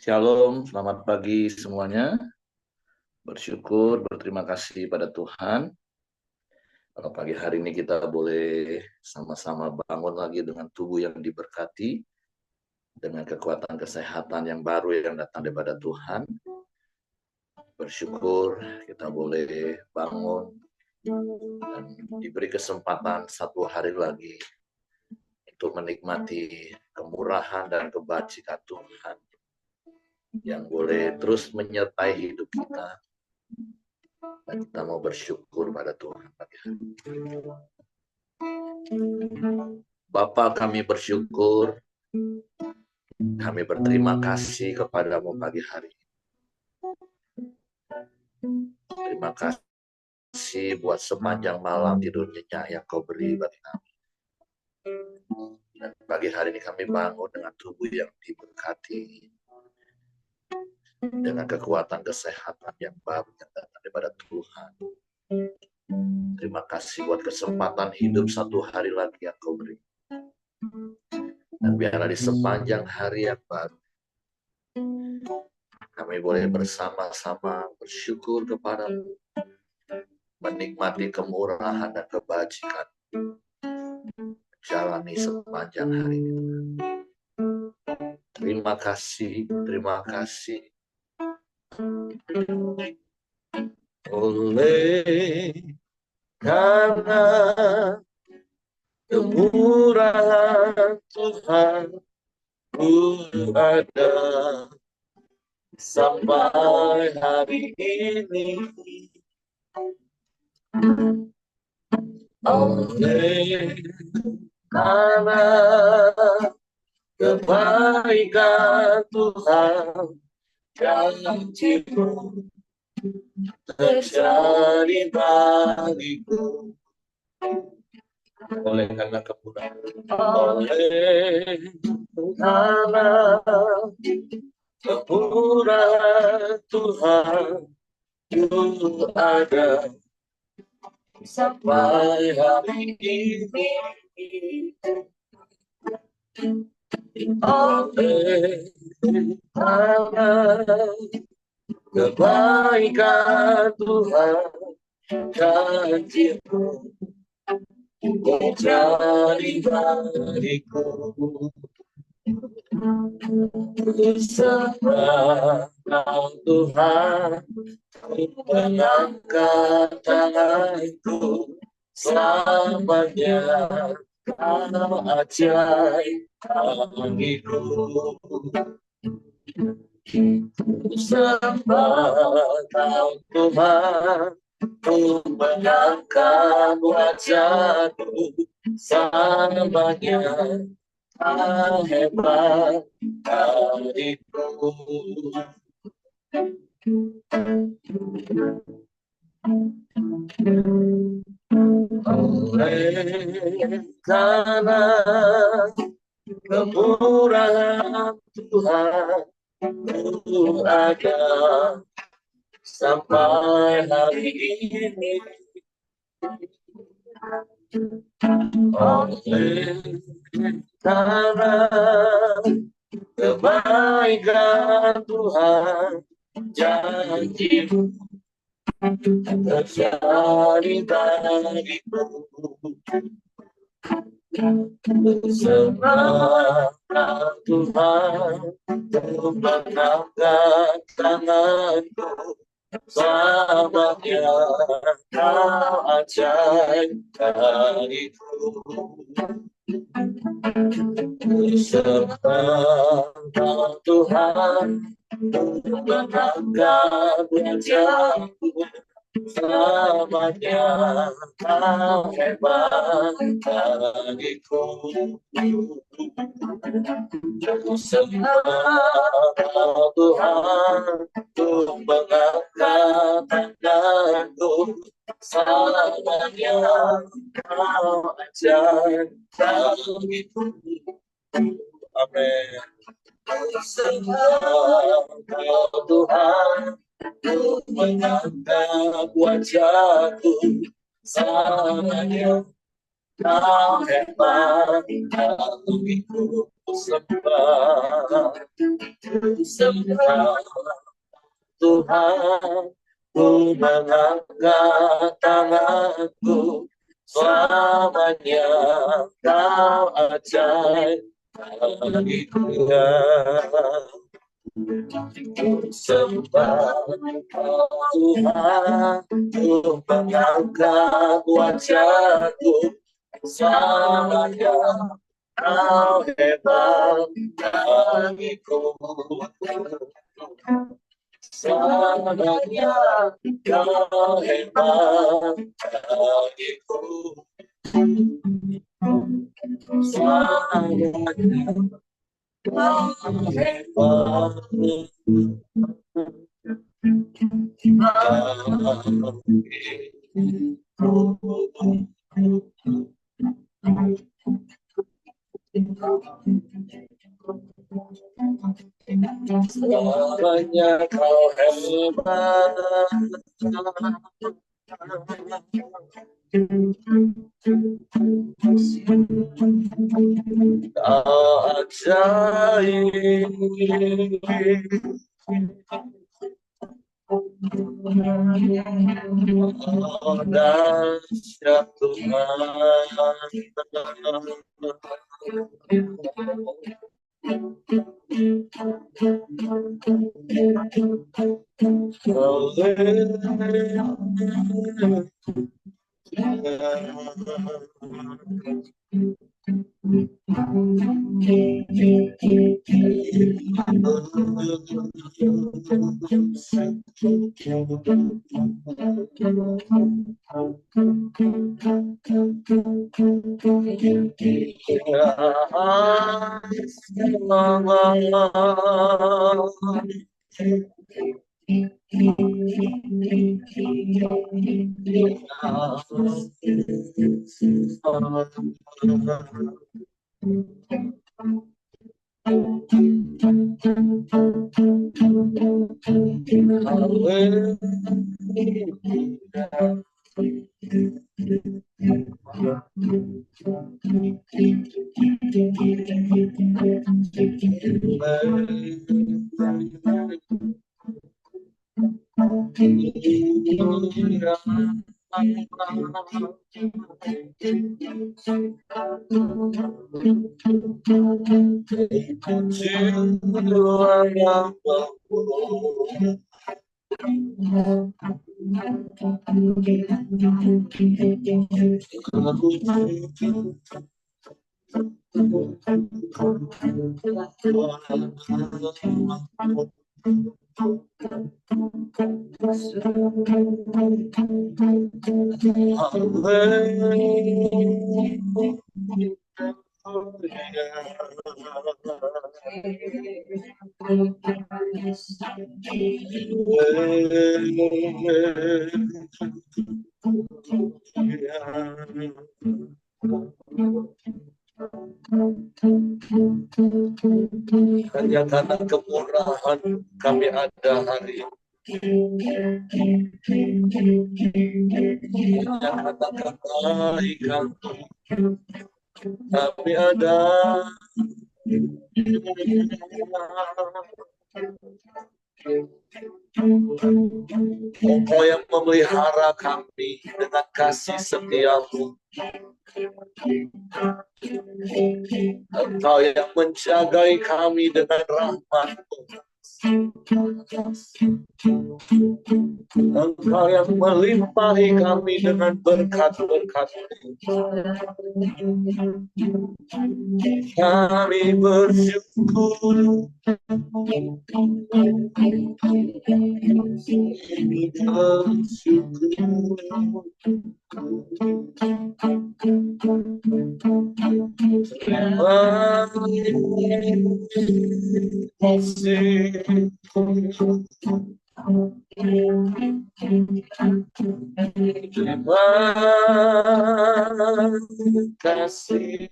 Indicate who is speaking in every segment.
Speaker 1: Shalom, selamat pagi semuanya. Bersyukur, berterima kasih pada Tuhan. Kalau pagi hari ini kita boleh sama-sama bangun lagi dengan tubuh yang diberkati, dengan kekuatan kesehatan yang baru yang datang daripada Tuhan. Bersyukur kita boleh bangun dan diberi kesempatan satu hari lagi untuk menikmati kemurahan dan kebajikan Tuhan yang boleh terus menyertai hidup kita. Dan kita mau bersyukur pada Tuhan pagi hari. Bapa, kami bersyukur, kami berterima kasih kepadamu pagi hari. Terima kasih buat sepanjang malam tidur nyenyak yang kau beri bagi kami. Dan pagi hari ini kami bangun dengan tubuh yang diberkati, dengan kekuatan kesehatan yang baru yang datang daripada Tuhan. Terima kasih buat kesempatan hidup satu hari lagi yang kau beri. Dan biarlah di sepanjang hari yang baru, kami boleh bersama-sama bersyukur kepadamu, menikmati kemurahan dan kebajikan, menjalani sepanjang hari ini. Terima kasih, terima kasih. Oleh karena kemurahan Tuhan, ku ada sampai hari ini. Oleh karena kebaikan Tuhan, janji-Mu terjadi bagiku. Oleh karena kemurahan, oleh karena kemurahan Tuhan, ku ada sampai hari ini. Oleh karena kebaikan Tuhan, janji-Mu terjadi bagiku. Ku serahkan Tuhan, ku mengangkat tanganku, selamanya Kau ajaib bagiku. Ku serahkan Tuhan, ku mengangkat wajahku, selamanya Kau hebat bagiku. Oleh karena kemurahan Tuhan, ku ada sampai hari ini. Oleh karena kebaikan Tuhan, janji-Mu terjadi bagiku. Serahkan Tuhan, ku mengangkat tanganku, selamanya Kau ajaib bagiku. Serahkan Tuhan, ku mengangkat wajahku, selamanya Kau hebat bagiku. Serahkan Tuhan, ku mengangkat tanganku, selamanya Kau ajaib bagiku. Amin. Serahkan Tuhan, ku mengangkat wajahku, selamanya Kau hebat bagiku. sembah Tuhan, ku mengangkat tanganku, selamanya kau ajaib bagiku. Sembah Tuhan, ku mengangkat wajahku, selamanya kau hebat bagiku. Selamanya kau hebat bagiku. Selamanya kau hebat selamanya kau hebat, kau ajaib, oh dahsyat Tuhan. Hanya karena kemurahan kami ada hari ini. Hanya karena kebaikan kami ada. Engkau yang memelihara kami dengan kasih setia-Mu. Engkau yang menjagai kami dengan rahmat-Mu. Engkau yang melimpahi kami dengan berkat-berkat-Mu. Kami bersyukur. Terima kasih.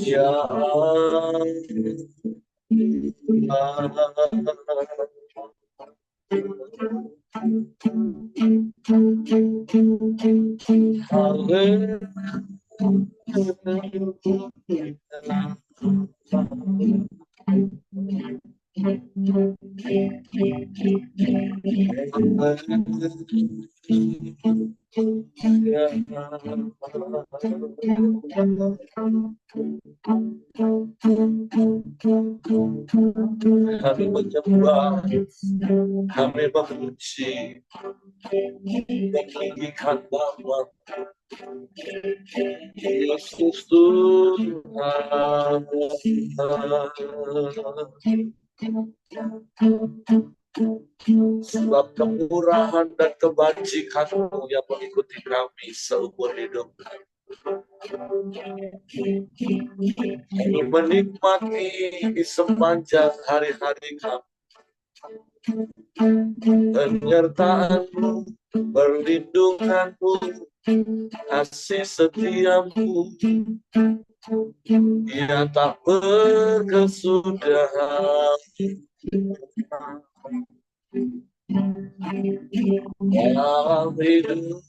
Speaker 1: Ya kami menyembah, kami memuji, meninggikan nama Yesus Tuhan. Sebab kemurahan dan kebajikan-Mu yang mengikuti kami seumur hidup. Kami menikmati di sepanjang hari-hari kami penyertaan-Mu, perlindungan-Mu, kasih setia-Mu, ia tak berkesudahan. Dalam hidup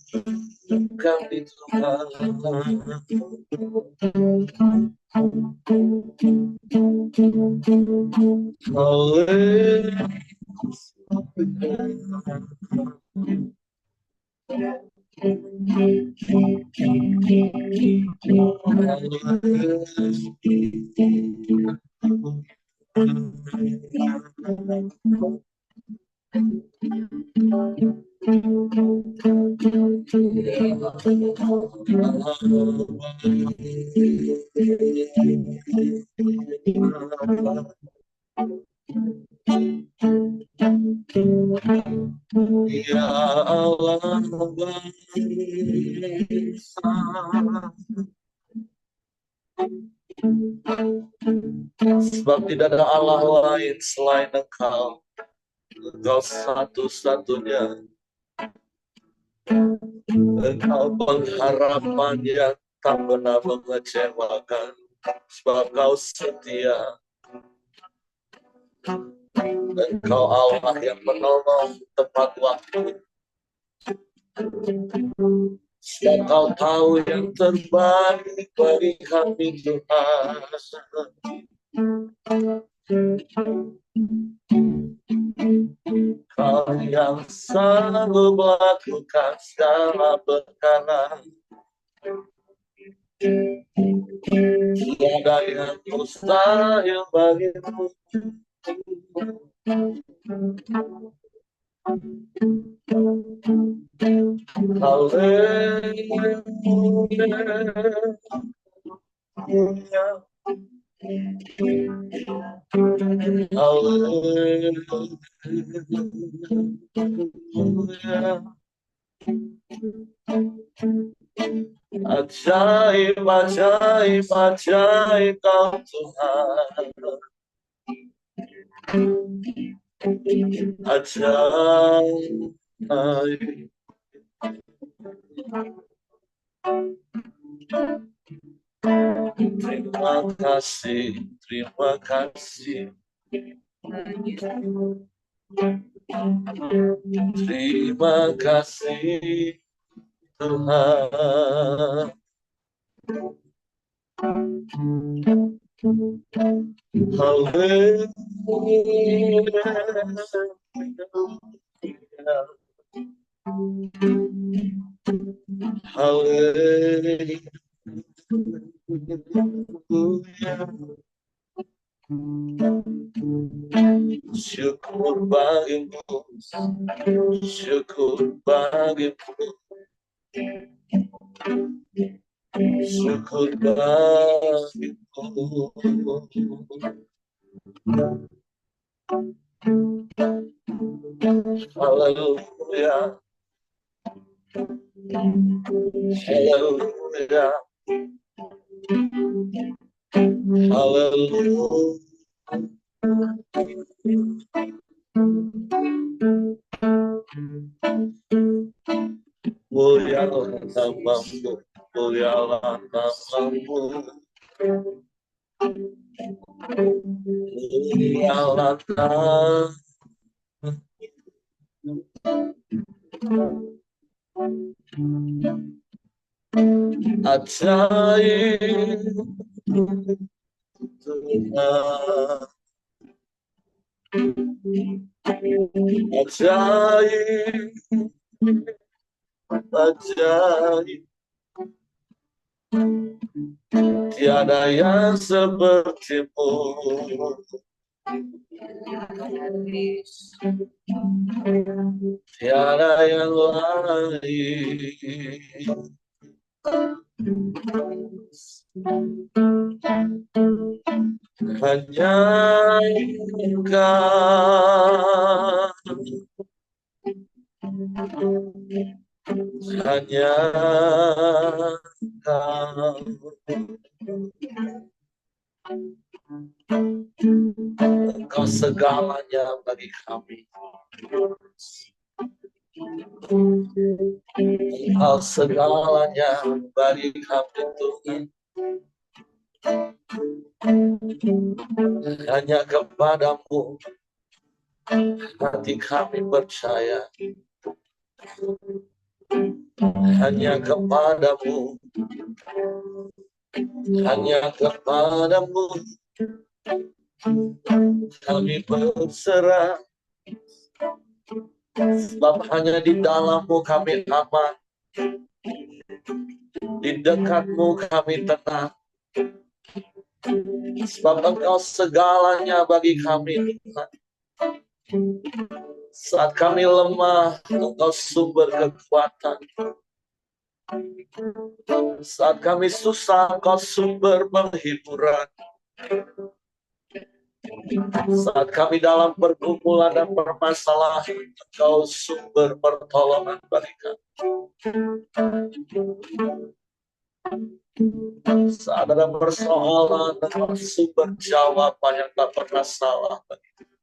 Speaker 1: kami Tuhan, ya Allah bangsa, sebab tidak ada Allah lain selain Engkau. Engkau satu-satunya. Engkau pengharapan yang tak pernah mengecewakan, sebab Engkau setia. Engkau Allah yang menolong tepat waktu. Sebab Engkau tahu yang terbaik bagi kami Tuhan. Kau yang selalu melakukan segala perkara. Tiada yang mustahil bagimu. Haleluya. Ajaib, ajaib, ajaib Kau Tuhan. Ajaib. Terima kasih, terima kasih. Terima kasih Tuhan. Haleluya. Syukur bagimu, syukur bagimu, syukur bagimu. Haleluya, haleluya, haleluya. Mulia namamu, mulialah namamu, mulialah namamu. Ajaib Tuhan, ajaib, ajaib, tiada yang sepertimu, tiada yang lain. Hanya Engkau, hanya Engkau, Engkau segalanya bagi kami. Engkau segalanya bagi kami Tuhan. Hanya kepadamu hati kami percaya. Hanya kepadamu, hanya kepadamu kami berserah. Sebab hanya di dalammu kami aman, di dekatmu kami tenang. Sebab Engkau segalanya bagi kami Tuhan. Saat kami lemah, Engkau sumber kekuatan. Saat kami susah, Engkau sumber penghiburan. Saat kami dalam pergumulan dan permasalahan, Engkau sumber pertolongan bagi kami. Saat ada persoalan, Engkau sumber jawaban yang tak pernah salah bagi kami.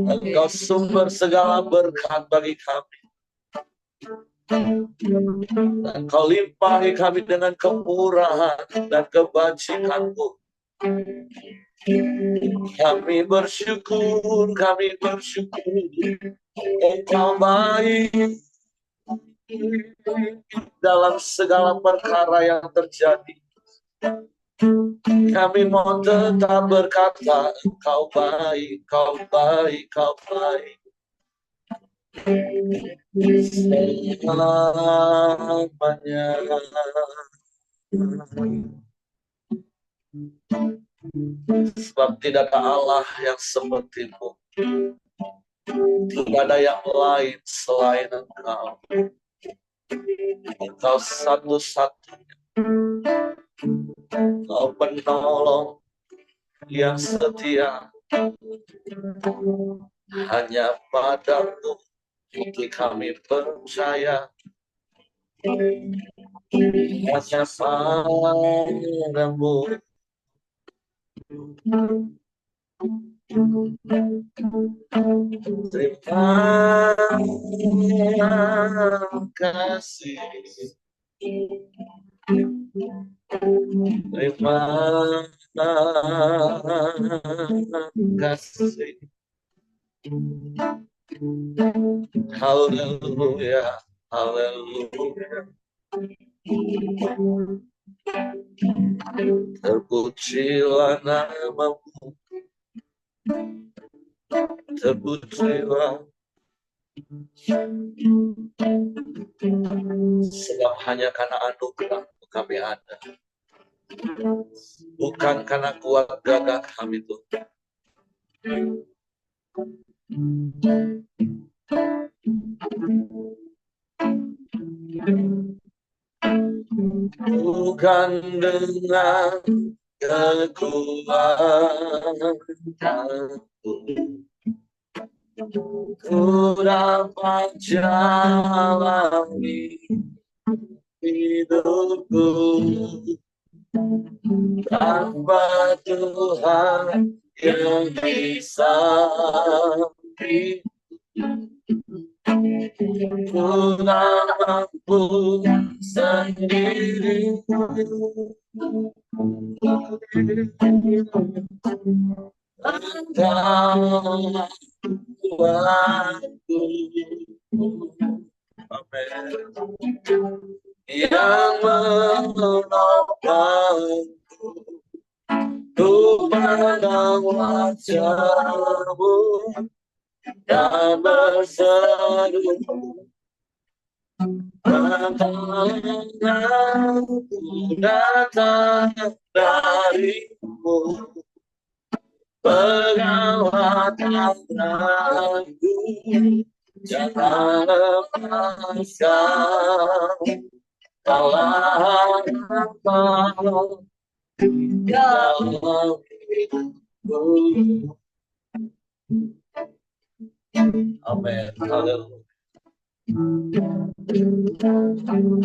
Speaker 1: Engkau sumber segala berkat bagi kami. Dan Kau limpahi kami dengan kemurahan dan kebajikan-Mu. Kami bersyukur, kami bersyukur. Engkau baik dalam segala perkara yang terjadi. Kami mau tetap berkata, Engkau baik, Kau baik, Kau baik. Selamanya. Sebab tidak ada Allah yang seperti-Mu. Tidak ada yang lain selain Engkau. Engkau satu-satunya. Engkau penolong yang setia. Hanya padamu kami percaya. Hanya padamu. Terima kasih. Terima kasih. Haleluya, haleluya. Terpujilah namamu, terpujilah. Sebab hanya karena anugerah kami ada, bukan karena kuat gagah kami Tuhan. Bukan dengan kekuatanku ku dapat jalani hidupku tanpa Tuhan yang di samping. ku tak mampu sendiri. Engkau Tuhanku, amin, yang menopangku, ku pandang wajah-Mu dan berseru, pertolonganku datang dari-Mu, pegawai tanganku, jangan lepaskan. Kaulah harapan dalam hidupku. Amin. Haleluya.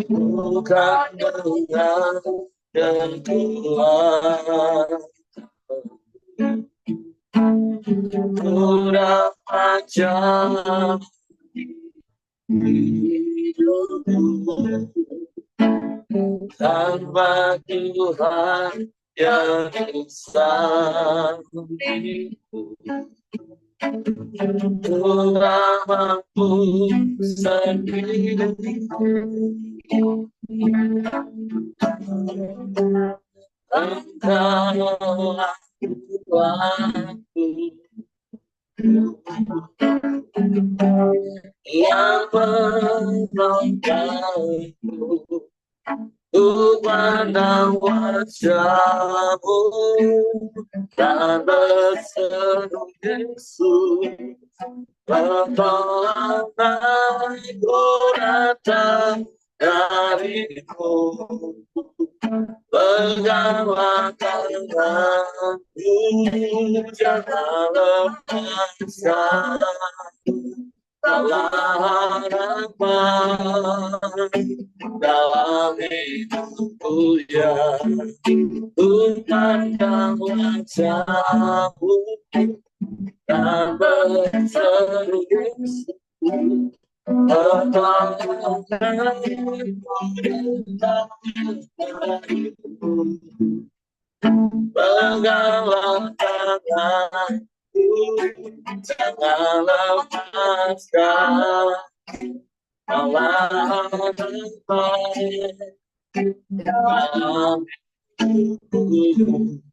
Speaker 1: Bukan dengan kekuatan ku dapat jalan hidupku, tanpa Tuhan yang bersamaku, ku tak mampu sendiri. Engkaulah Tuhanku, yang menolongku, ku pandang wajah-Mu dan berseru, Yesus, pertolonganku datang dari-Mu, pegawai tanganku, jangan lepaskan. Kaulah harapan dalam hidupku, ya, ku pandang wajah-Mu dan berseru, Yesus, pertolonganku datang dari-Mu, pegawai tanganku, jangan lepaskan. Kaulah harapan dalam hidupku,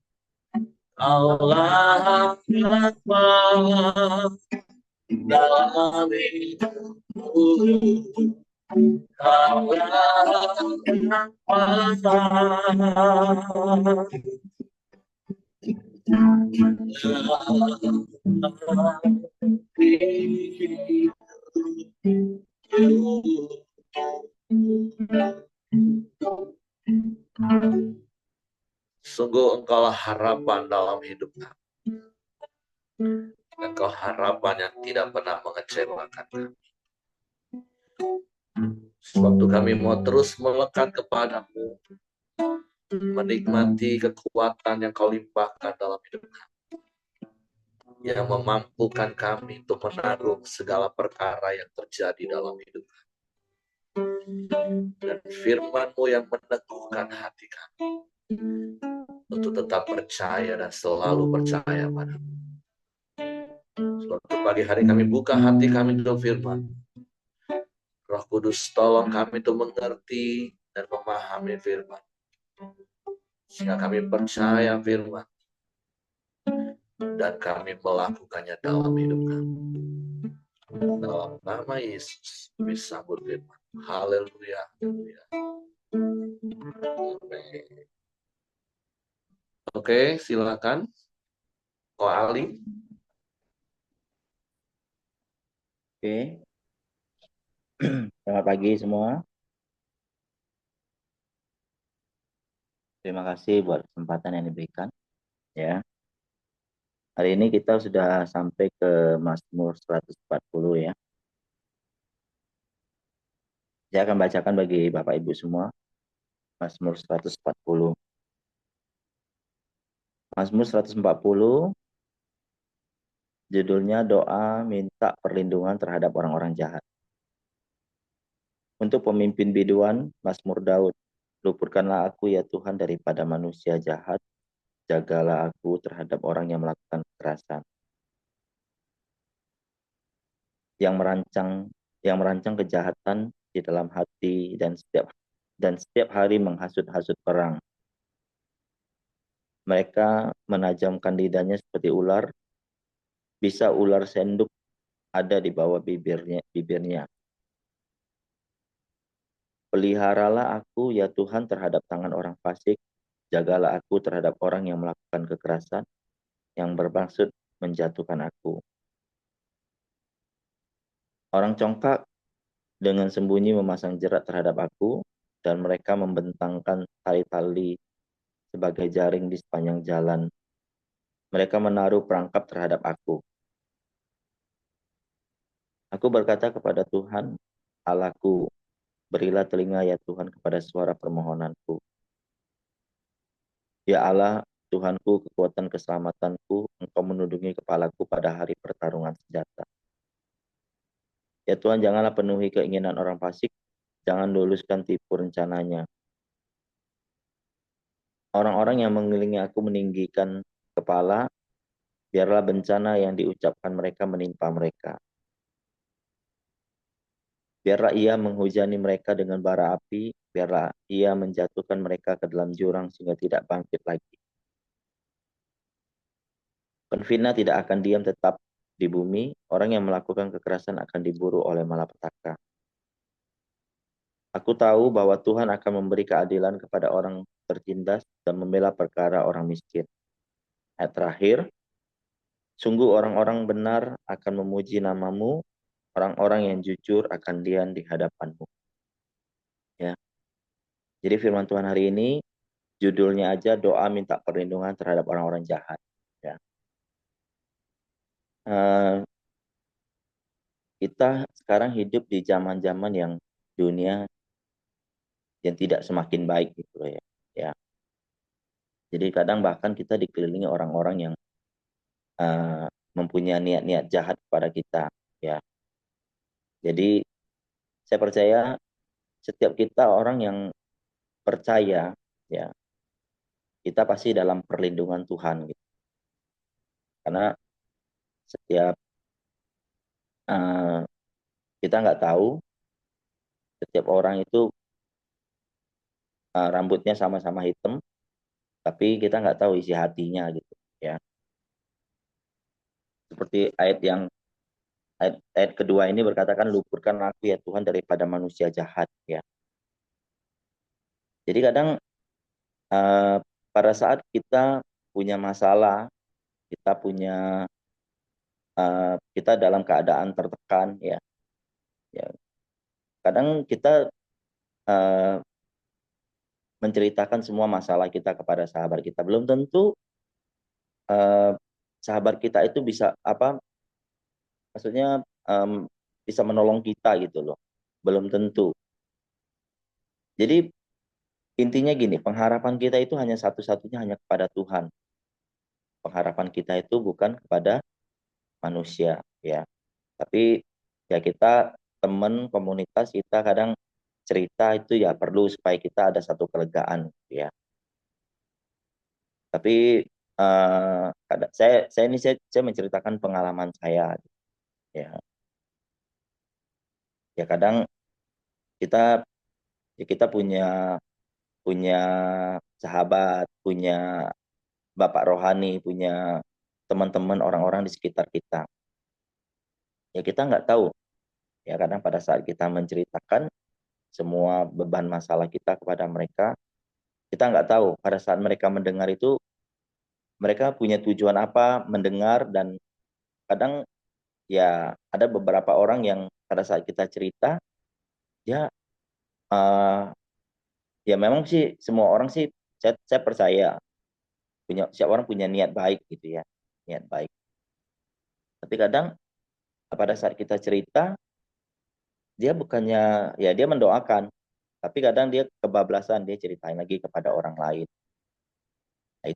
Speaker 1: kaulah harapan dalam hidupku, kaulah harapan dalam hidupku. Sungguh Engkaulah harapan dalam hidup kami. Engkau harapan yang tidak pernah mengecewakan kami. Sebab itu kami mau terus melekat kepada-Mu, menikmati kekuatan yang Kau limpahkan dalam hidup kami, yang memampukan kami untuk menanggung segala perkara yang terjadi dalam hidup kami. Dan firman-Mu yang meneguhkan hati kami untuk tetap percaya dan selalu percaya pada-Mu. Sebab itu pagi hari kami buka hati kami untuk firman. Roh Kudus tolong kami untuk mengerti dan memahami firman, sehingga kami percaya firman dan kami melakukannya dalam hidup kami. Dalam nama Yesus kami sambut firman. Haleluya. Oke, silakan Ko Ali.
Speaker 2: Oke, selamat pagi semua. Terima kasih buat kesempatan yang diberikan. Ya, hari ini kita sudah sampai ke Mazmur 140 ya. Saya akan bacakan bagi Bapak Ibu semua. Mazmur 140. Mazmur 140 judulnya doa minta perlindungan terhadap orang-orang jahat. Untuk pemimpin biduan, Mazmur Daud. Luputkanlah aku ya Tuhan daripada manusia jahat, jagalah aku terhadap orang yang melakukan kekerasan, yang merancang kejahatan di dalam hati dan setiap hari menghasut-hasut perang. Mereka menajamkan lidahnya seperti ular, bisa ular senduk ada di bawah bibirnya. Peliharalah aku ya Tuhan terhadap tangan orang fasik, jagalah aku terhadap orang yang melakukan kekerasan, yang bermaksud menjatuhkan aku. Orang congkak dengan sembunyi memasang jerat terhadap aku, dan mereka membentangkan tali-tali sebagai jaring di sepanjang jalan. Mereka menaruh perangkap terhadap aku. Aku berkata kepada Tuhan, Allahku, berilah telinga ya Tuhan kepada suara permohonanku. Ya Allah, Tuhanku, kekuatan keselamatanku, Engkau menundungi kepalaku pada hari pertarungan senjata. Ya Tuhan, janganlah penuhi keinginan orang fasik, jangan luluskan tipu rencananya. Orang-orang yang mengelilingi aku meninggikan kepala, biarlah bencana yang diucapkan mereka menimpa mereka. Biarlah ia menghujani mereka dengan bara api, biarlah ia menjatuhkan mereka ke dalam jurang sehingga tidak bangkit lagi. Penfitnah tidak akan diam tetap di bumi, orang yang melakukan kekerasan akan diburu oleh malapetaka. Aku tahu bahwa Tuhan akan memberi keadilan kepada orang tertindas dan membela perkara orang miskin. Ayat terakhir, sungguh orang-orang benar akan memuji namamu, orang-orang yang jujur akan diam di hadapanmu. Ya. Jadi firman Tuhan hari ini, judulnya aja doa minta perlindungan terhadap orang-orang jahat. Ya. Kita sekarang hidup di zaman-zaman yang dunia yang tidak semakin baik gitu ya. Ya. Jadi kadang bahkan kita dikelilingi orang-orang yang mempunyai niat-niat jahat kepada kita. Ya. Jadi saya percaya setiap kita orang yang percaya, ya, kita pasti dalam perlindungan Tuhan gitu. Karena setiap uh, kita nggak tahu, setiap orang itu rambutnya sama-sama hitam, tapi kita nggak tahu isi hatinya gitu, ya. Seperti ayat kedua ini berkatakan, luputkan aku ya Tuhan daripada manusia jahat, ya. Jadi kadang pada saat kita punya masalah, kita dalam keadaan tertekan, ya. Ya, kadang kita uh, menceritakan semua masalah kita kepada sahabat kita. Belum tentu uh, sahabat kita itu bisa maksudnya bisa menolong kita gitu loh. Belum tentu. Jadi intinya gini, pengharapan kita itu hanya satu-satunya hanya kepada Tuhan. Pengharapan kita itu bukan kepada manusia, ya. Tapi ya kita teman komunitas kita kadang cerita itu ya perlu supaya kita ada satu kelegaan, ya. Tapi saya menceritakan pengalaman saya, ya. Ya kadang kita kita punya punya sahabat, punya bapak rohani, punya teman-teman orang-orang di sekitar kita. Ya kita nggak tahu. Ya kadang pada saat kita menceritakan semua beban masalah kita kepada mereka, kita nggak tahu pada saat mereka mendengar itu mereka punya tujuan apa mendengar, dan kadang ya ada beberapa orang yang pada saat kita cerita ya uh, ya memang sih semua orang sih saya percaya setiap orang punya niat baik gitu ya, niat baik. Tapi kadang pada saat kita cerita dia bukannya ya dia mendoakan, tapi kadang dia kebablasan, dia ceritain lagi kepada orang lain. Nah,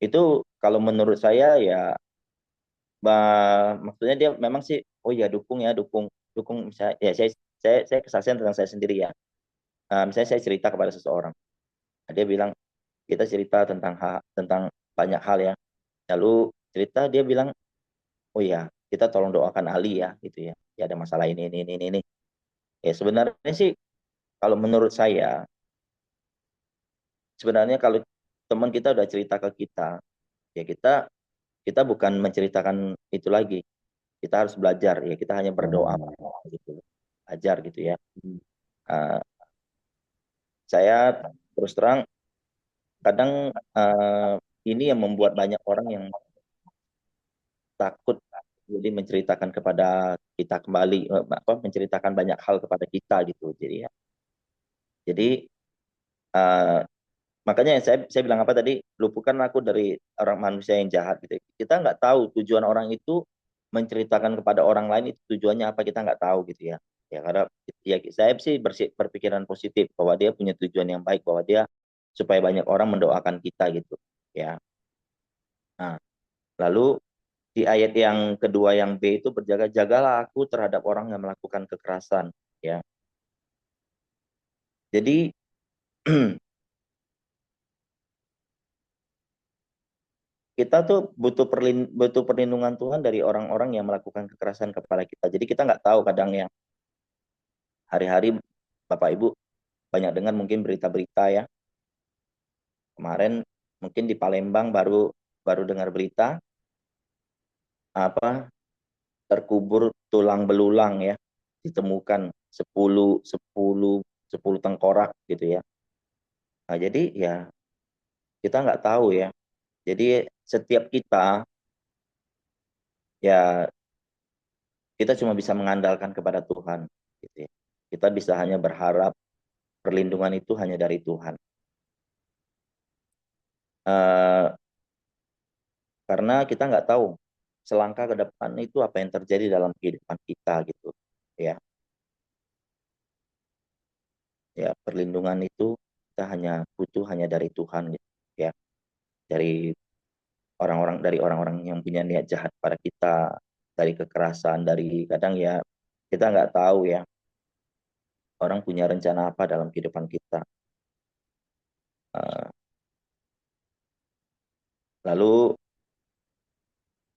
Speaker 2: itu kalau menurut saya ya maksudnya dia memang sih oh ya dukung ya dukung dukung misalnya ya saya kesaksian tentang saya sendiri ya. Misalnya saya cerita kepada seseorang, dia bilang kita cerita tentang banyak hal ya. Lalu cerita dia bilang, oh ya kita tolong doakan Ali ya gitu ya. Ya ada masalah ini. Ya sebenarnya sih kalau menurut saya sebenarnya kalau teman kita udah cerita ke kita, ya kita bukan menceritakan itu lagi. Kita harus belajar ya. Kita hanya berdoa gitu, ajar gitu ya. Uh, saya terus terang kadang ini yang membuat banyak orang yang takut jadi menceritakan kepada kita kembali menceritakan banyak hal kepada kita gitu. Jadi uh, makanya saya bilang apa tadi, lupakan aku dari orang manusia yang jahat gitu. Kita nggak tahu tujuan orang itu menceritakan kepada orang lain itu tujuannya apa, kita nggak tahu gitu ya. Ya karena ya saya sih berpikiran positif bahwa dia punya tujuan yang baik, bahwa dia supaya banyak orang mendoakan kita gitu ya. Nah, lalu di ayat yang kedua yang B itu berjaga-jagalah aku terhadap orang yang melakukan kekerasan ya. Jadi kita tuh butuh perlindungan Tuhan dari orang-orang yang melakukan kekerasan kepada kita. Jadi kita nggak tahu kadang ya, hari-hari Bapak Ibu banyak dengar mungkin berita-berita ya. Kemarin mungkin di Palembang baru baru dengar berita apa terkubur tulang belulang ya, ditemukan 10 tengkorak gitu ya. Nah, jadi ya kita nggak tahu ya. Jadi setiap kita ya kita cuma bisa mengandalkan kepada Tuhan gitu ya. Kita bisa hanya berharap perlindungan itu hanya dari Tuhan. Uh, karena kita nggak tahu selangkah ke depan itu apa yang terjadi dalam kehidupan kita gitu ya. Ya perlindungan itu kita hanya butuh hanya dari Tuhan gitu ya. Dari orang-orang yang punya niat jahat pada kita, dari kekerasan, dari kadang ya kita nggak tahu ya orang punya rencana apa dalam kehidupan kita. Uh, lalu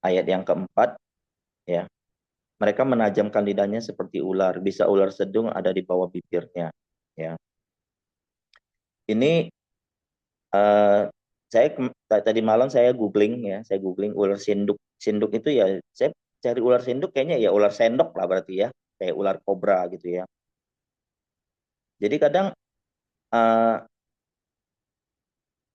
Speaker 2: ayat yang keempat ya, mereka menajamkan lidahnya seperti ular, bisa ular sedung ada di bawah bibirnya ya. Ini uh, saya tadi malam saya googling ya, saya googling ular senduk. Senduk itu ya saya cari ular senduk kayaknya ya ular sendok lah berarti ya, kayak ular kobra gitu ya. Jadi kadang uh,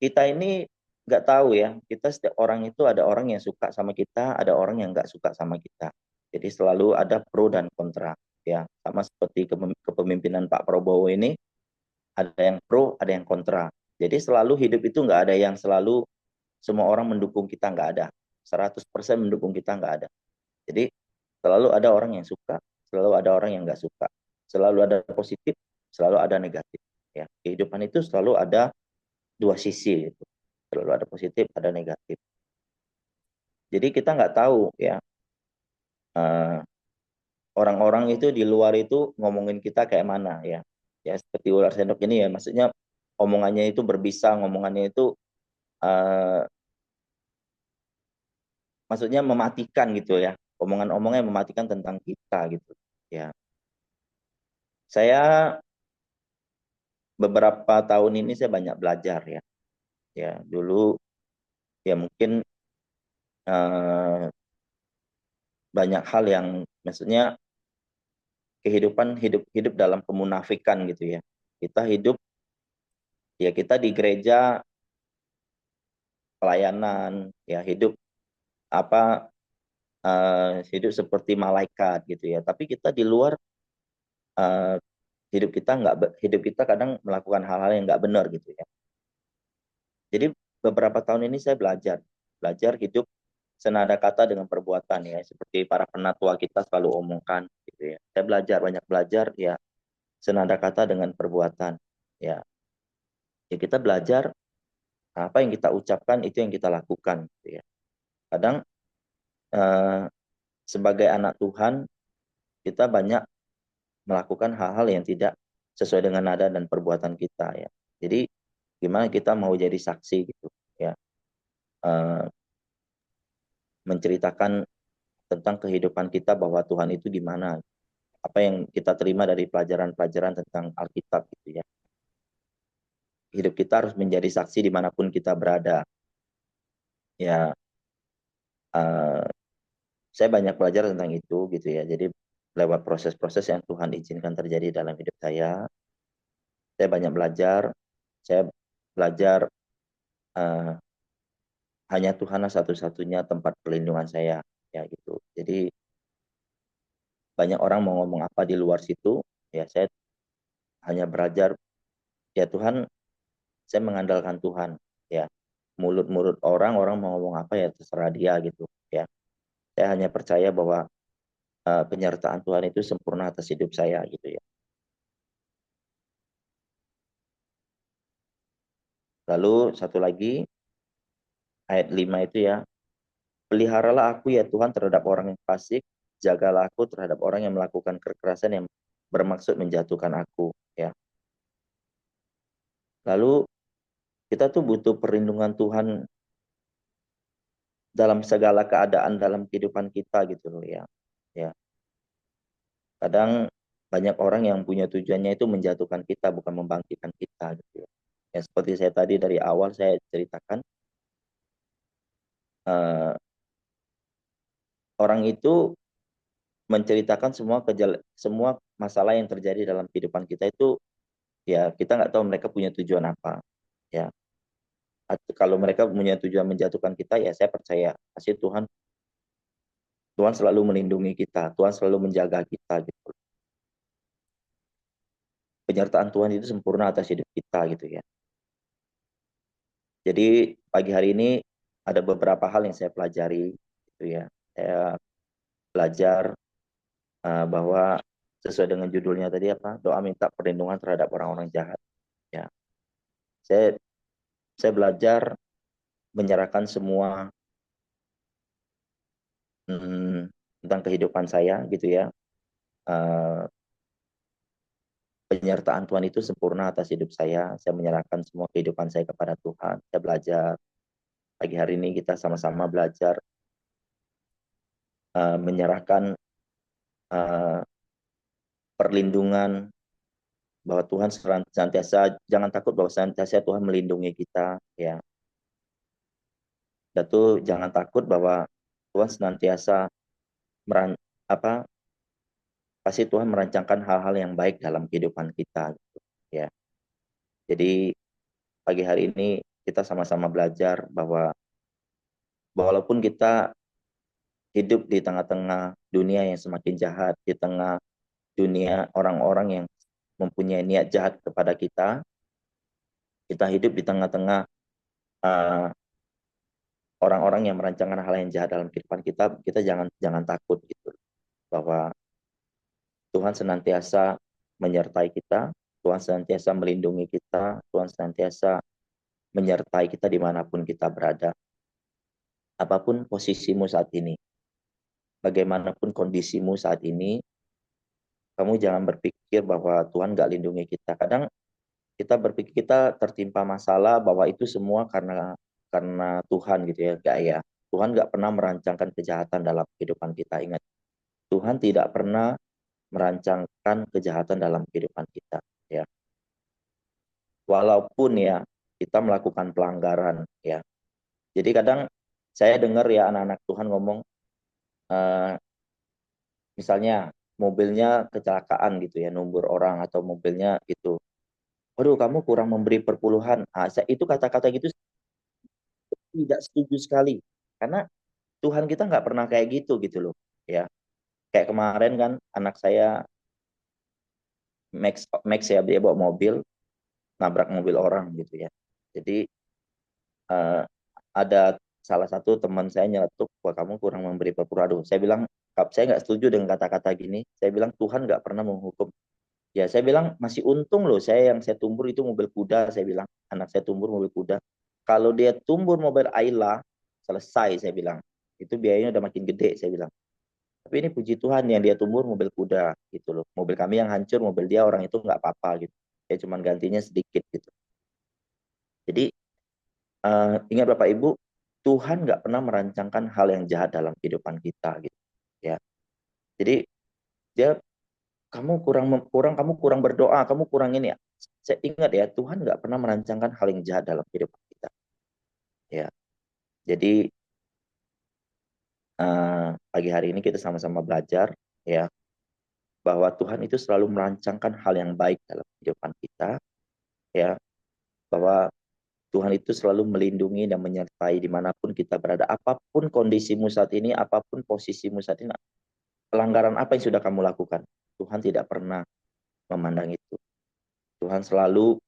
Speaker 2: kita ini nggak tahu ya, kita setiap orang itu ada orang yang suka sama kita, ada orang yang nggak suka sama kita. Jadi selalu ada pro dan kontra ya, sama seperti kepemimpinan Pak Prabowo ini, ada yang pro, ada yang kontra. Jadi selalu hidup itu nggak ada yang selalu semua orang mendukung kita, nggak ada. 100% mendukung kita nggak ada. Jadi selalu ada orang yang suka, selalu ada orang yang nggak suka. Selalu ada positif, selalu ada negatif. Ya, kehidupan itu selalu ada dua sisi gitu. Selalu ada positif, ada negatif. Jadi kita nggak tahu ya uh, orang-orang itu di luar itu ngomongin kita kayak mana ya. Ya seperti ular sendok ini ya, maksudnya omongannya itu berbisa, ngomongannya itu uh, maksudnya mematikan gitu ya. Omongan-omongan mematikan tentang kita gitu. Ya. Saya beberapa tahun ini saya banyak belajar ya. Ya, dulu ya mungkin uh, banyak hal yang maksudnya kehidupan hidup dalam kemunafikan gitu ya. Kita hidup ya kita di gereja pelayanan ya hidup apa hidup seperti malaikat gitu ya. Tapi kita di luar uh, hidup kita kadang melakukan hal-hal yang nggak benar gitu ya. Jadi beberapa tahun ini saya belajar hidup senada kata dengan perbuatan ya, seperti para penatua kita selalu omongkan gitu ya. Saya banyak belajar ya senada kata dengan perbuatan ya. Ya kita belajar apa yang kita ucapkan itu yang kita lakukan gitu ya. Kadang eh, sebagai anak Tuhan kita banyak melakukan hal-hal yang tidak sesuai dengan nada dan perbuatan kita ya. Jadi gimana kita mau jadi saksi gitu ya, menceritakan tentang kehidupan kita bahwa Tuhan itu gimana, apa yang kita terima dari pelajaran-pelajaran tentang Alkitab gitu ya. Hidup kita harus menjadi saksi dimanapun kita berada ya. Saya banyak belajar tentang itu gitu ya. Jadi lewat proses-proses yang Tuhan izinkan terjadi dalam hidup saya banyak belajar. Saya belajar uh, hanya Tuhanlah satu-satunya tempat perlindungan saya ya gitu. Jadi banyak orang mau ngomong apa di luar situ, ya saya hanya belajar ya Tuhan, saya mengandalkan Tuhan ya. Mulut-mulut orang mau ngomong apa ya terserah dia gitu ya. Saya hanya percaya bahwa penyertaan Tuhan itu sempurna atas hidup saya gitu ya. Lalu satu lagi ayat 5 itu ya, peliharalah aku ya Tuhan terhadap orang yang fasik, jagalah aku terhadap orang yang melakukan kekerasan yang bermaksud menjatuhkan aku ya. Lalu kita tuh butuh perlindungan Tuhan dalam segala keadaan dalam kehidupan kita gitu loh ya. Ya. Kadang banyak orang yang punya tujuannya itu menjatuhkan kita bukan membangkitkan kita gitu ya. Ya seperti saya tadi dari awal saya ceritakan, orang itu menceritakan semua masalah yang terjadi dalam kehidupan kita itu ya kita nggak tahu mereka punya tujuan apa ya. Kalau mereka punya tujuan menjatuhkan kita ya saya percaya pasti Tuhan selalu melindungi kita, Tuhan selalu menjaga kita gitu. Penyertaan Tuhan itu sempurna atas hidup kita gitu ya. Jadi pagi hari ini ada beberapa hal yang saya pelajari gitu ya. Saya belajar bahwa sesuai dengan judulnya tadi apa? Doa minta perlindungan terhadap orang-orang jahat ya. Saya saya belajar menyerahkan semua tentang kehidupan saya gitu ya. Uh, Penyertaan Tuhan itu sempurna atas hidup saya. Saya menyerahkan semua kehidupan saya kepada Tuhan. Saya belajar pagi hari ini kita sama-sama belajar menyerahkan uh, perlindungan bahwa Tuhan senantiasa, jangan takut bahwa senantiasa Tuhan melindungi kita ya. Dan tuh jangan takut bahwa Tuhan senantiasa meran, apa pasti Tuhan merancangkan hal-hal yang baik dalam kehidupan kita gitu, ya. Jadi pagi hari ini kita sama-sama belajar bahwa walaupun kita hidup di tengah-tengah dunia yang semakin jahat, di tengah dunia orang-orang yang mempunyai niat jahat kepada kita hidup di tengah-tengah uh, orang-orang yang merancangkan hal yang jahat dalam kehidupan kita jangan takut gitu bahwa Tuhan senantiasa menyertai kita, Tuhan senantiasa melindungi kita, Tuhan senantiasa menyertai kita dimanapun kita berada. Apapun posisimu saat ini, bagaimanapun kondisimu saat ini, kamu jangan berpikir bahwa Tuhan nggak lindungi kita. Kadang kita berpikir kita tertimpa masalah bahwa itu semua karena Tuhan gitu ya, enggak ya. Tuhan nggak pernah merancangkan kejahatan dalam kehidupan kita. Ingat, Tuhan tidak pernah merancangkan kejahatan dalam kehidupan kita. Ya, walaupun ya kita melakukan pelanggaran ya. Jadi kadang saya dengar ya anak-anak Tuhan ngomong, uh, misalnya mobilnya kecelakaan gitu ya, numbur orang atau mobilnya itu, waduh kamu kurang memberi perpuluhan. Itu kata-kata gitu tidak setuju sekali, karena Tuhan kita nggak pernah kayak gitu loh ya. Kayak kemarin kan anak saya Max ya, dia bawa mobil nabrak mobil orang gitu ya. Jadi uh, ada salah satu teman saya nyeletuk, wah kamu kurang memberi perpuluhan. Saya bilang, saya nggak setuju dengan kata-kata gini. Saya bilang Tuhan nggak pernah menghukum. Ya saya bilang masih untung loh saya tumbur itu mobil kuda. Saya bilang anak saya tumbur mobil kuda. Kalau dia tumbur mobil Ayla, selesai saya bilang. Itu biayanya udah makin gede saya bilang. Tapi ini puji Tuhan yang dia tumbuh mobil kuda gitu loh. Mobil kami yang hancur, mobil dia orang itu nggak apa-apa gitu. Ya cuman gantinya sedikit gitu. Jadi ingat Bapak Ibu, Tuhan nggak pernah merancangkan hal yang jahat dalam kehidupan kita gitu. Ya. Jadi dia kamu kurang berdoa, kamu kurang ini ya. Saya ingat ya, Tuhan nggak pernah merancangkan hal yang jahat dalam kehidupan kita. Ya. Jadi pagi hari ini kita sama-sama belajar ya bahwa Tuhan itu selalu merancangkan hal yang baik dalam kehidupan kita ya, bahwa Tuhan itu selalu melindungi dan menyertai dimanapun kita berada, apapun kondisimu saat ini, apapun posisimu saat ini, pelanggaran apa yang sudah kamu lakukan, Tuhan tidak pernah memandang itu. Tuhan selalu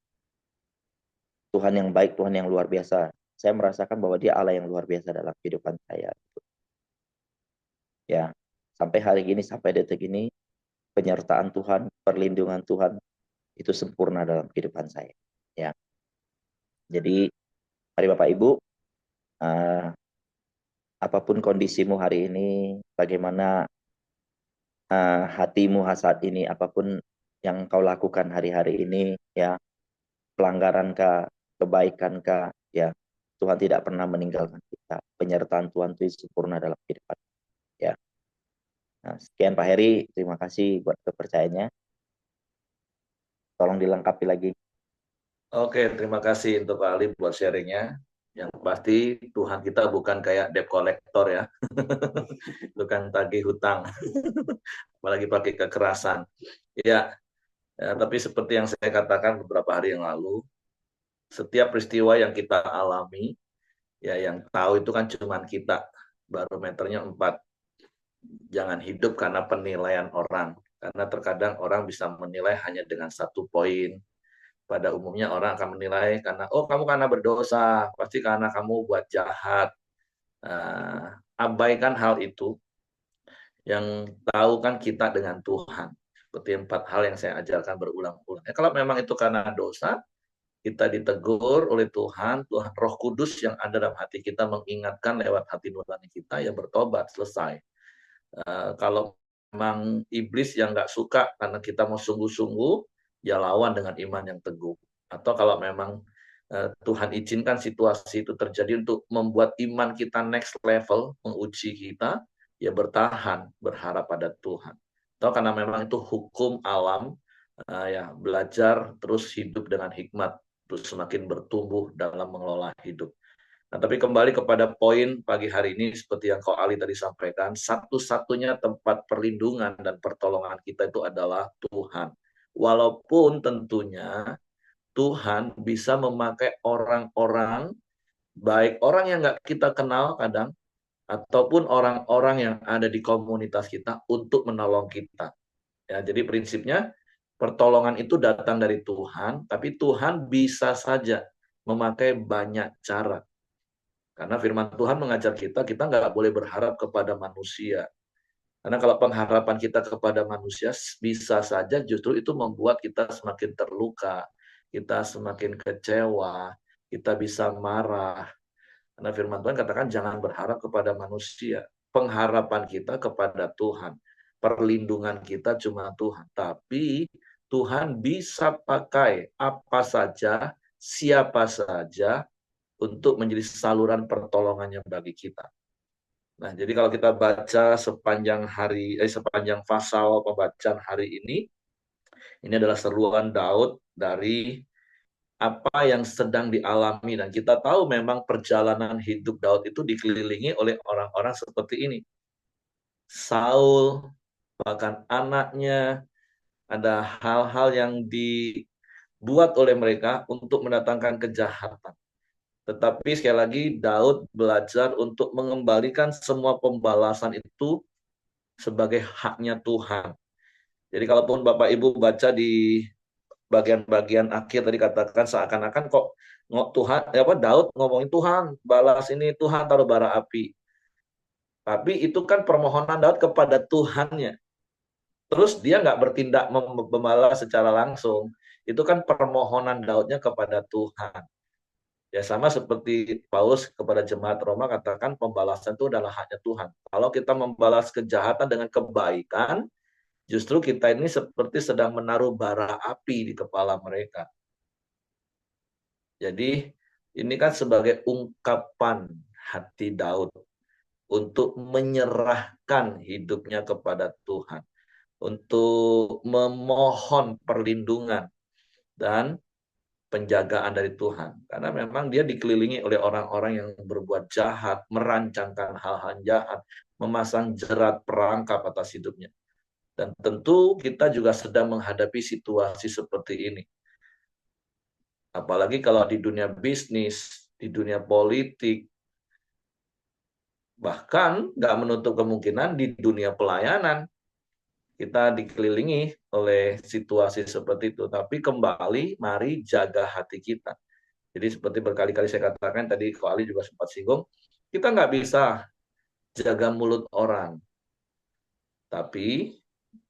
Speaker 2: Tuhan yang baik, Tuhan yang luar biasa. Saya merasakan bahwa dia Allah yang luar biasa dalam kehidupan saya. Ya, sampai hari ini, sampai detik ini, penyertaan Tuhan, perlindungan Tuhan itu sempurna dalam kehidupan saya. Ya, jadi mari Bapak Ibu, uh, apapun kondisimu hari ini, bagaimana hatimu saat ini, apapun yang kau lakukan hari-hari ini, ya, pelanggaran kebaikan ya, Tuhan tidak pernah meninggalkan kita. Penyertaan Tuhan itu sempurna dalam kehidupan. Ya. Nah, sekian Pak Heri, terima kasih buat kepercayaannya. Tolong dilengkapi lagi.
Speaker 1: Oke, terima kasih untuk Pak Ali buat sharingnya. Yang pasti Tuhan kita bukan kayak debt collector ya, bukan tagih hutang, apalagi pakai kekerasan. Ya, tapi seperti yang saya katakan beberapa hari yang lalu, setiap peristiwa yang kita alami, ya yang tahu itu kan cuma kita, barometernya 4. Jangan hidup karena penilaian orang, karena terkadang orang bisa menilai hanya dengan 1 poin. Pada umumnya orang akan menilai karena, oh kamu karena berdosa, pasti karena kamu buat jahat. Abaikan hal itu, yang tahu kan kita dengan Tuhan. Seperti 4 hal yang saya ajarkan berulang-ulang. Kalau memang itu karena dosa, kita ditegur oleh Tuhan, Tuhan Roh Kudus yang ada dalam hati kita mengingatkan lewat hati nurani kita, ya bertobat, selesai. Kalau memang iblis yang nggak suka karena kita mau sungguh-sungguh, ya lawan dengan iman yang teguh. Atau kalau memang Tuhan izinkan situasi itu terjadi untuk membuat iman kita next level, menguji kita, ya bertahan, berharap pada Tuhan. Atau karena memang itu hukum alam, ya belajar terus hidup dengan hikmat, terus semakin bertumbuh dalam mengelola hidup. Nah, tapi kembali kepada poin pagi hari ini, seperti yang Ko Ali tadi sampaikan, satu-satunya tempat perlindungan dan pertolongan kita itu adalah Tuhan. Walaupun tentunya Tuhan bisa memakai orang-orang, baik orang yang nggak kita kenal kadang, ataupun orang-orang yang ada di komunitas kita untuk menolong kita. Ya, jadi prinsipnya pertolongan itu datang dari Tuhan, tapi Tuhan bisa saja memakai banyak cara. Karena firman Tuhan mengajar kita nggak boleh berharap kepada manusia. Karena kalau pengharapan kita kepada manusia bisa saja justru itu membuat kita semakin terluka, kita semakin kecewa, kita bisa marah. Karena firman Tuhan katakan jangan berharap kepada manusia. Pengharapan kita kepada Tuhan. Perlindungan kita cuma Tuhan. Tapi Tuhan bisa pakai apa saja, siapa saja, untuk menjadi saluran pertolongannya bagi kita. Nah, jadi kalau kita baca sepanjang pasal pembacaan hari ini adalah seruan Daud dari apa yang sedang dialami, dan kita tahu memang perjalanan hidup Daud itu dikelilingi oleh orang-orang seperti ini. Saul, bahkan anaknya, ada hal-hal yang dibuat oleh mereka untuk mendatangkan kejahatan. Tetapi sekali lagi Daud belajar untuk mengembalikan semua pembalasan itu sebagai haknya Tuhan. Jadi kalaupun Bapak Ibu baca di bagian-bagian akhir tadi katakan seakan-akan kok Tuhan, Daud ngomongin Tuhan balas ini, Tuhan taruh bara api. Tapi itu kan permohonan Daud kepada Tuhannya. Terus dia nggak bertindak membalas secara langsung. Itu kan permohonan Daudnya kepada Tuhan. Ya sama seperti Paulus kepada jemaat Roma katakan pembalasan itu adalah haknya Tuhan. Kalau kita membalas kejahatan dengan kebaikan, justru kita ini seperti sedang menaruh bara api di kepala mereka. Jadi ini kan sebagai ungkapan hati Daud untuk menyerahkan hidupnya kepada Tuhan, untuk memohon perlindungan dan penjagaan dari Tuhan. Karena memang dia dikelilingi oleh orang-orang yang berbuat jahat, merancangkan hal-hal jahat, memasang jerat perangkap atas hidupnya. Dan tentu kita juga sedang menghadapi situasi seperti ini. Apalagi kalau di dunia bisnis, di dunia politik, bahkan nggak menutup kemungkinan di dunia pelayanan, kita dikelilingi oleh situasi seperti itu. Tapi kembali, mari jaga hati kita. Jadi seperti berkali-kali saya katakan tadi, Ko Ali juga sempat singgung, kita nggak bisa jaga mulut orang. Tapi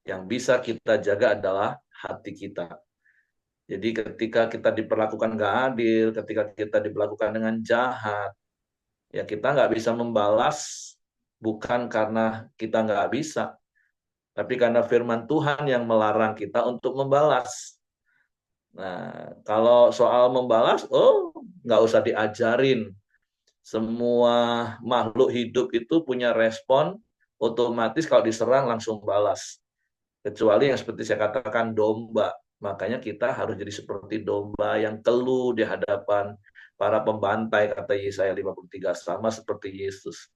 Speaker 1: yang bisa kita jaga adalah hati kita. Jadi ketika kita diperlakukan nggak adil, ketika kita diperlakukan dengan jahat, ya kita nggak bisa membalas bukan karena kita nggak bisa, tapi karena firman Tuhan yang melarang kita untuk membalas. Nah, kalau soal membalas, nggak usah diajarin. Semua makhluk hidup itu punya respon otomatis kalau diserang langsung balas. Kecuali yang seperti saya katakan domba. Makanya kita harus jadi seperti domba yang keluh di hadapan para pembantai, kata Yesaya 53, sama seperti Yesus.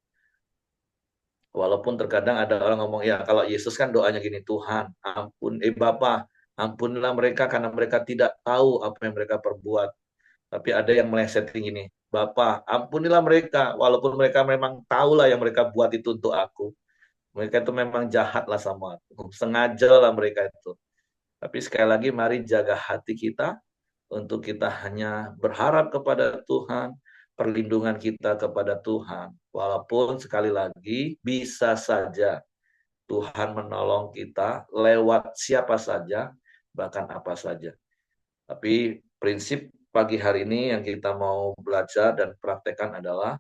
Speaker 1: Walaupun terkadang ada orang ngomong, ya kalau Yesus kan doanya gini, Tuhan, Bapa, ampunilah mereka karena mereka tidak tahu apa yang mereka perbuat. Tapi ada yang melesetin gini, Bapa, ampunilah mereka, walaupun mereka memang tahu lah yang mereka buat itu untuk aku. Mereka itu memang jahat lah sama aku. Sengaja lah mereka itu. Tapi sekali lagi mari jaga hati kita untuk kita hanya berharap kepada Tuhan, perlindungan kita kepada Tuhan. Walaupun sekali lagi bisa saja Tuhan menolong kita lewat siapa saja, bahkan apa saja. Tapi prinsip pagi hari ini yang kita mau belajar dan praktekkan adalah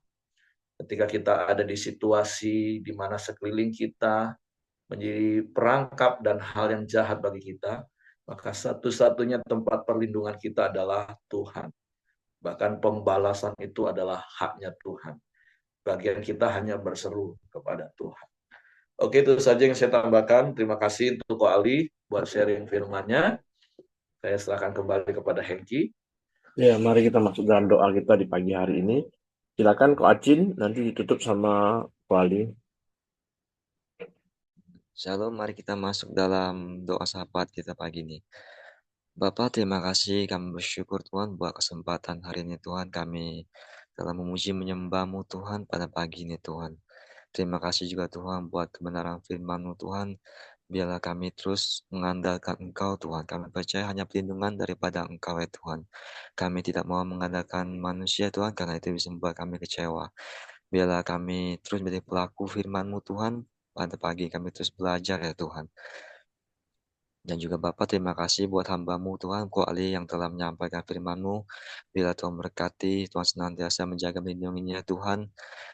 Speaker 1: ketika kita ada di situasi di mana sekeliling kita menjadi perangkap dan hal yang jahat bagi kita, maka satu-satunya tempat perlindungan kita adalah Tuhan. Bahkan pembalasan itu adalah haknya Tuhan. Bagian kita hanya berseru kepada Tuhan. Oke, itu saja yang saya tambahkan. Terima kasih untuk Ko Ali buat sharing firman-Nya. Saya serahkan kembali kepada Hengki.
Speaker 3: Ya, mari kita masuk dalam doa kita di pagi hari ini. Silakan Ko Acin, nanti ditutup sama Ko Ali.
Speaker 4: Shalom, mari kita masuk dalam doa sahabat kita pagi ini. Bapak, terima kasih, kami bersyukur Tuhan buat kesempatan hari ini Tuhan. Kami telah memuji menyembah-Mu Tuhan pada pagi ini Tuhan. Terima kasih juga Tuhan buat kebenaran firman-Mu Tuhan. Biarlah kami terus mengandalkan Engkau Tuhan. Kami percaya hanya perlindungan daripada Engkau ya Tuhan. Kami tidak mau mengandalkan manusia Tuhan, karena itu bisa membuat kami kecewa. Biarlah kami terus menjadi pelaku firman-Mu Tuhan. Pada pagi kami terus belajar ya Tuhan. Dan juga Bapak, terima kasih buat hamba-Mu Tuhan, Ko Ali yang telah menyampaikan firman-Mu. Biarlah Tuhan berkati, Tuhan senantiasa menjaga melindunginya Tuhan.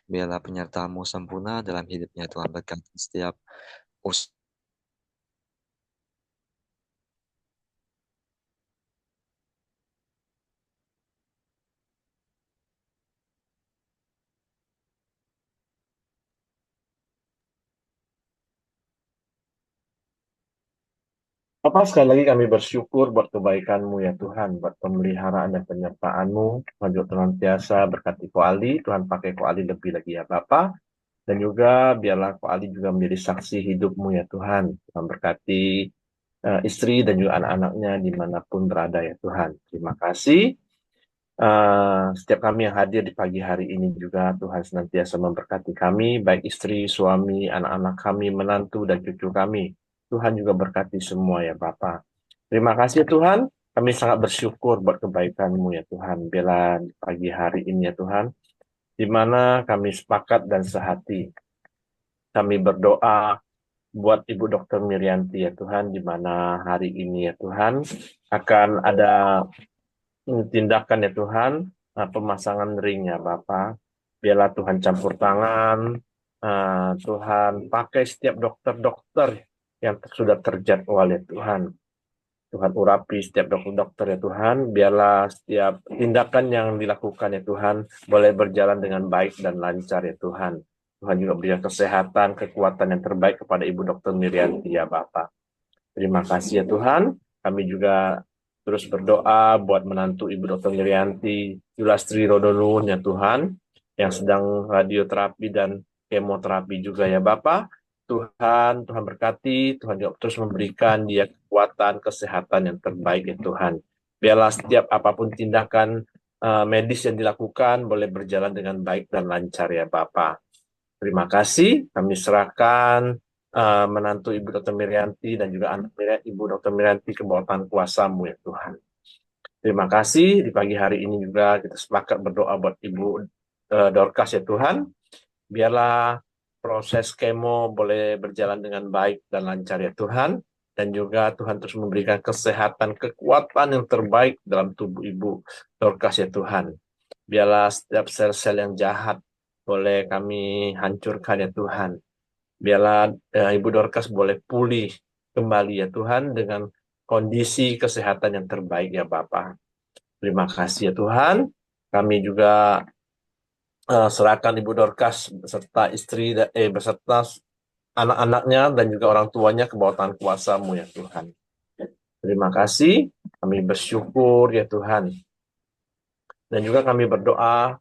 Speaker 4: Biarlah penyertaan-Mu sempurna dalam hidupnya Tuhan, berkati setiap usaha.
Speaker 3: Bapak, sekali lagi kami bersyukur buat kebaikan-Mu ya Tuhan, buat pemeliharaan dan penyertaan-Mu. Tuhan juga senantiasa berkati Ko Ali, Tuhan pakai Ko Ali lebih lagi ya Bapak. Dan juga biarlah Ko Ali juga menjadi saksi hidup-Mu ya Tuhan. Tuhan berkati istri dan juga anak-anaknya dimanapun berada ya Tuhan. Terima kasih. Setiap kami yang hadir di pagi hari ini juga Tuhan senantiasa memberkati kami, baik istri, suami, anak-anak kami, menantu, dan cucu kami. Tuhan juga berkati semua ya Bapak. Terima kasih Tuhan, kami sangat bersyukur buat kebaikan-Mu ya Tuhan. Bila di pagi hari ini ya Tuhan, di mana kami sepakat dan sehati. Kami berdoa buat Ibu Dr. Mirianti ya Tuhan, di mana hari ini ya Tuhan akan ada tindakan ya Tuhan, pemasangan ring ya Bapak. Biarlah Tuhan campur tangan, Tuhan pakai setiap dokter-dokter yang sudah terjadwal ya Tuhan. Tuhan urapi setiap dokter-dokter ya Tuhan, biarlah setiap tindakan yang dilakukan ya Tuhan boleh berjalan dengan baik dan lancar ya Tuhan. Tuhan juga berikan kesehatan, kekuatan yang terbaik kepada Ibu Dokter Mirianti ya Bapak. Terima kasih ya Tuhan. Kami juga terus berdoa buat menantu Ibu Dokter Mirianti, Yulastri Rodolun ya Tuhan, yang sedang radioterapi dan kemoterapi juga ya Bapak. Tuhan berkati, Tuhan juga terus memberikan dia kekuatan, kesehatan yang terbaik ya Tuhan. Biarlah setiap apapun tindakan medis yang dilakukan boleh berjalan dengan baik dan lancar ya Bapak. Terima kasih, kami serahkan menantu Ibu Dr. Mirianti dan juga anak Ibu Dr. Mirianti ke bawah tangan kuasa-Mu ya Tuhan. Terima kasih, di pagi hari ini juga kita sepakat berdoa buat Ibu Dorcas ya Tuhan. Biarlah proses kemo boleh berjalan dengan baik dan lancar ya Tuhan. Dan juga Tuhan terus memberikan kesehatan, kekuatan yang terbaik dalam tubuh Ibu Dorcas ya Tuhan. Biarlah setiap sel-sel yang jahat boleh kami hancurkan ya Tuhan. Biarlah Ibu Dorcas boleh pulih kembali ya Tuhan dengan kondisi kesehatan yang terbaik ya Bapak. Terima kasih ya Tuhan. Kami juga serahkan Ibu Dorcas beserta beserta anak-anaknya dan juga orang tuanya ke bawah tangan kuasa-Mu ya Tuhan. Terima kasih. Kami bersyukur ya Tuhan. Dan juga kami berdoa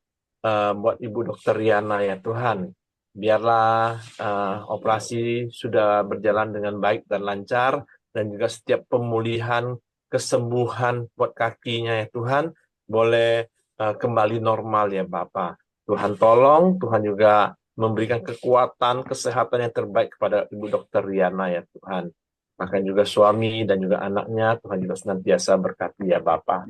Speaker 3: buat Ibu Dokter Riana ya Tuhan. Biarlah operasi sudah berjalan dengan baik dan lancar, dan juga setiap pemulihan, kesembuhan buat kakinya ya Tuhan, boleh kembali normal ya Bapak. Tuhan tolong, Tuhan juga memberikan kekuatan, kesehatan yang terbaik kepada Ibu Dokter Riana ya Tuhan. Bahkan juga suami dan juga anaknya, Tuhan juga senantiasa berkati ya Bapak.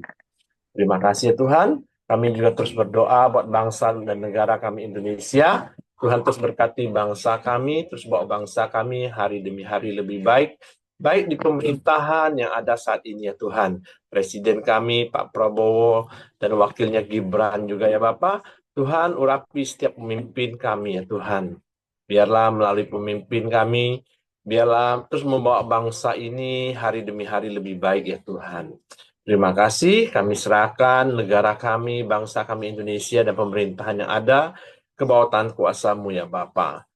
Speaker 3: Terima kasih ya Tuhan. Kami juga terus berdoa buat bangsa dan negara kami Indonesia. Tuhan terus berkati bangsa kami, terus bawa bangsa kami hari demi hari lebih baik. Baik di pemerintahan yang ada saat ini ya Tuhan. Presiden kami, Pak Prabowo, dan wakilnya Gibran juga ya Bapak. Tuhan urapi setiap pemimpin kami ya Tuhan. Biarlah melalui pemimpin kami, biarlah terus membawa bangsa ini hari demi hari lebih baik ya Tuhan. Terima kasih, kami serahkan negara kami, bangsa kami Indonesia, dan pemerintahan yang ada ke bawah tangan kuasa-Mu ya Bapa.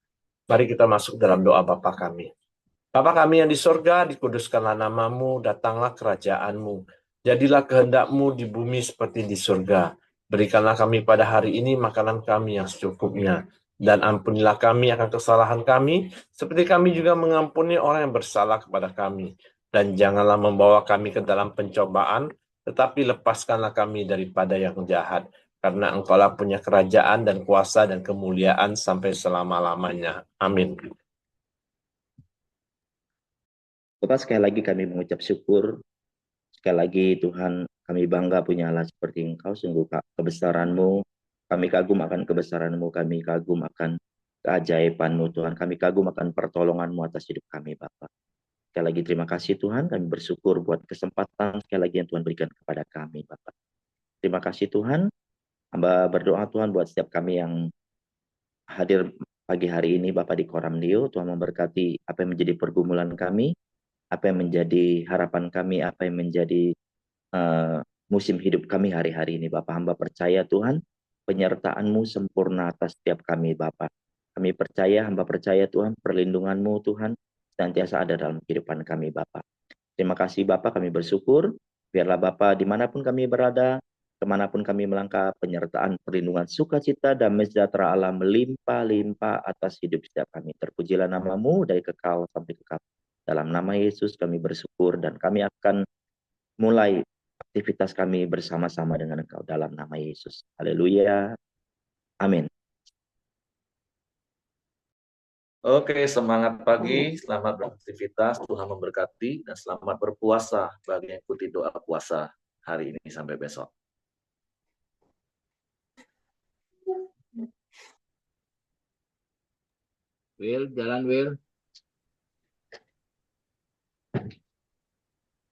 Speaker 3: Mari kita masuk dalam doa Bapa kami. Bapa kami yang di sorga, dikuduskanlah nama-Mu, datanglah kerajaan-Mu. Jadilah kehendak-Mu di bumi seperti di surga. Berikanlah kami pada hari ini makanan kami yang secukupnya. Dan ampunilah kami akan kesalahan kami, seperti kami juga mengampuni orang yang bersalah kepada kami. Dan janganlah membawa kami ke dalam pencobaan, tetapi lepaskanlah kami daripada yang jahat. Karena Engkaulah punya kerajaan dan kuasa dan kemuliaan sampai selama-lamanya. Amin.
Speaker 2: Bapak, sekali lagi kami mengucap syukur. Sekali lagi Tuhan, kami bangga punya Allah seperti Engkau. Sungguh kebesaran-Mu, kami kagum akan kebesaran-Mu, kami kagum akan keajaiban-Mu Tuhan. Kami kagum akan pertolongan-Mu atas hidup kami Bapak. Sekali lagi terima kasih Tuhan, kami bersyukur buat kesempatan sekali lagi yang Tuhan berikan kepada kami Bapak. Terima kasih Tuhan, hamba berdoa Tuhan buat setiap kami yang hadir pagi hari ini Bapak di Koramdio. Tuhan memberkati apa yang menjadi pergumulan kami, apa yang menjadi harapan kami, apa yang menjadi musim hidup kami hari-hari ini Bapak. Hamba percaya Tuhan, penyertaan-Mu sempurna atas setiap kami Bapak. Kami percaya, hamba percaya Tuhan, perlindungan-Mu Tuhan senantiasa ada dalam kehidupan kami Bapak. Terima kasih Bapak, kami bersyukur. Biarlah Bapak dimanapun kami berada, kemanapun kami melangkah, penyertaan, perlindungan, sukacita, damai sejahtera Allah melimpah-limpah atas hidup setiap kami. Terpujilah nama-Mu dari kekal sampai kekal. Dalam nama Yesus kami bersyukur dan kami akan mulai aktivitas kami bersama-sama dengan Engkau dalam nama Yesus. Haleluya. Amin.
Speaker 1: Oke, semangat pagi, selamat beraktivitas, Tuhan memberkati, dan selamat berpuasa bagi yang ikuti doa puasa hari ini sampai besok.
Speaker 5: Will, jalan Will.